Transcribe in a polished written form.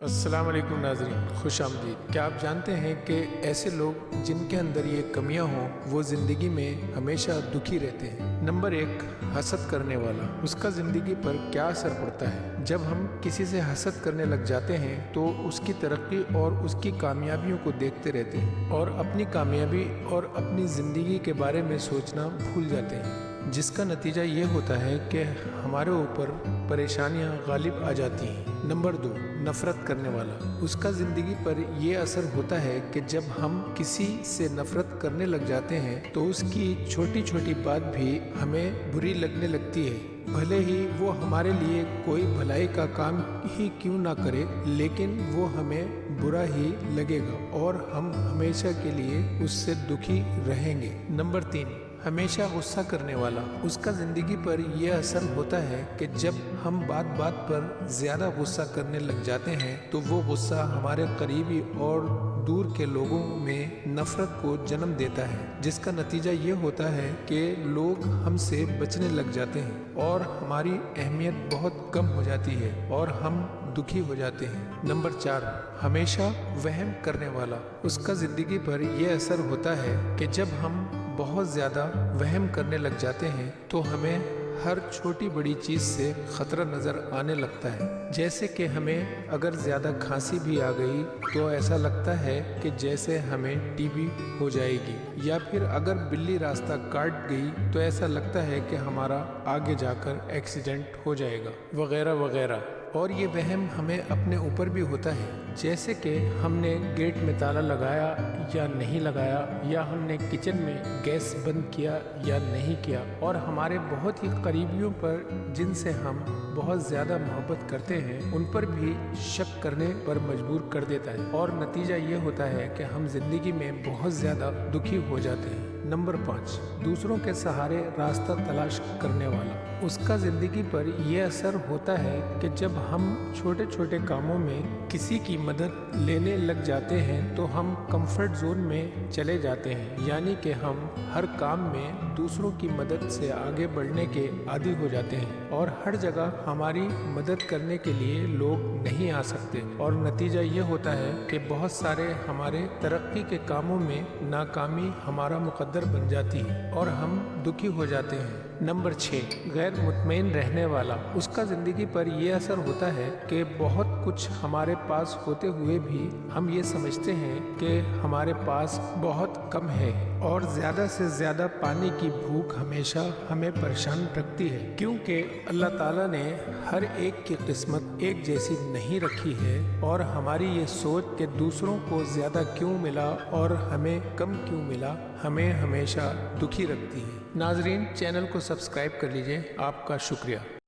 السلام علیکم ناظرین، خوش آمدید۔ کیا آپ جانتے ہیں کہ ایسے لوگ جن کے اندر یہ کمیاں ہوں وہ زندگی میں ہمیشہ دکھی رہتے ہیں؟ نمبر 1، حسد کرنے والا۔ اس کا زندگی پر کیا اثر پڑتا ہے؟ جب ہم کسی سے حسد کرنے لگ جاتے ہیں تو اس کی ترقی اور اس کی کامیابیوں کو دیکھتے رہتے ہیں اور اپنی کامیابی اور اپنی زندگی کے بارے میں سوچنا بھول جاتے ہیں، جس کا نتیجہ یہ ہوتا ہے کہ ہمارے اوپر پریشانیاں غالب آ جاتی ہیں۔ نمبر 2، نفرت کرنے والا۔ اس کا زندگی پر یہ اثر ہوتا ہے کہ جب ہم کسی سے نفرت کرنے لگ جاتے ہیں تو اس کی چھوٹی چھوٹی بات بھی ہمیں بری لگنے لگتی ہے، بھلے ہی وہ ہمارے لیے کوئی بھلائی کا کام ہی کیوں نہ کرے، لیکن وہ ہمیں برا ہی لگے گا اور ہم ہمیشہ کے لیے اس سے دکھی رہیں گے۔ نمبر 3، ہمیشہ غصہ کرنے والا۔ اس کا زندگی پر یہ اثر ہوتا ہے کہ جب ہم بات بات پر زیادہ غصہ کرنے لگ جاتے ہیں تو وہ غصہ ہمارے قریبی اور دور کے لوگوں میں نفرت کو جنم دیتا ہے، جس کا نتیجہ یہ ہوتا ہے کہ لوگ ہم سے بچنے لگ جاتے ہیں اور ہماری اہمیت بہت کم ہو جاتی ہے اور ہم دکھی ہو جاتے ہیں۔ نمبر 4، ہمیشہ وہم کرنے والا۔ اس کا زندگی پر یہ اثر ہوتا ہے کہ جب ہم بہت زیادہ وہم کرنے لگ جاتے ہیں تو ہمیں ہر چھوٹی بڑی چیز سے خطرہ نظر آنے لگتا ہے، جیسے کہ ہمیں اگر زیادہ کھانسی بھی آ گئی تو ایسا لگتا ہے کہ جیسے ہمیں ٹی بی ہو جائے گی، یا پھر اگر بلی راستہ کاٹ گئی تو ایسا لگتا ہے کہ ہمارا آگے جا کر ایکسیڈنٹ ہو جائے گا، وغیرہ وغیرہ۔ اور یہ وہم ہمیں اپنے اوپر بھی ہوتا ہے، جیسے کہ ہم نے گیٹ میں تالا لگایا یا نہیں لگایا، یا ہم نے کچن میں گیس بند کیا یا نہیں کیا، اور ہمارے بہت ہی قریبیوں پر جن سے ہم بہت زیادہ محبت کرتے ہیں ان پر بھی شک کرنے پر مجبور کر دیتا ہے، اور نتیجہ یہ ہوتا ہے کہ ہم زندگی میں بہت زیادہ دکھی ہو جاتے ہیں۔ نمبر 5، دوسروں کے سہارے راستہ تلاش کرنے والا۔ اس کا زندگی پر یہ اثر ہوتا ہے کہ جب ہم چھوٹے چھوٹے کاموں میں کسی کی مدد لینے لگ جاتے ہیں تو ہم کمفرٹ زون میں چلے جاتے ہیں، یعنی کہ ہم ہر کام میں دوسروں کی مدد سے آگے بڑھنے کے عادی ہو جاتے ہیں اور ہر جگہ ہماری مدد کرنے کے لیے لوگ نہیں آ سکتے، اور نتیجہ یہ ہوتا ہے کہ بہت سارے ہمارے ترقی کے کاموں میں ناکامی ہمارا مقدر بن جاتی ہے اور ہم دکھی ہو جاتے ہیں۔ نمبر 6، غیر مطمئن رہنے والا۔ اس کا زندگی پر یہ اثر ہوتا ہے کہ بہت کچھ ہمارے پاس ہوتے ہوئے بھی ہم یہ سمجھتے ہیں کہ ہمارے پاس بہت کم ہے، اور زیادہ سے زیادہ پانی کی بھوک ہمیشہ ہمیں پریشان رکھتی ہے، کیونکہ اللہ تعالیٰ نے ہر ایک کی قسمت ایک جیسی نہیں رکھی ہے، اور ہماری یہ سوچ کہ دوسروں کو زیادہ کیوں ملا اور ہمیں کم کیوں ملا ہمیں ہمیشہ دکھی رکھتی ہے۔ ناظرین، چینل کو سبسکرائب کر لیجئے۔ آپ کا شکریہ۔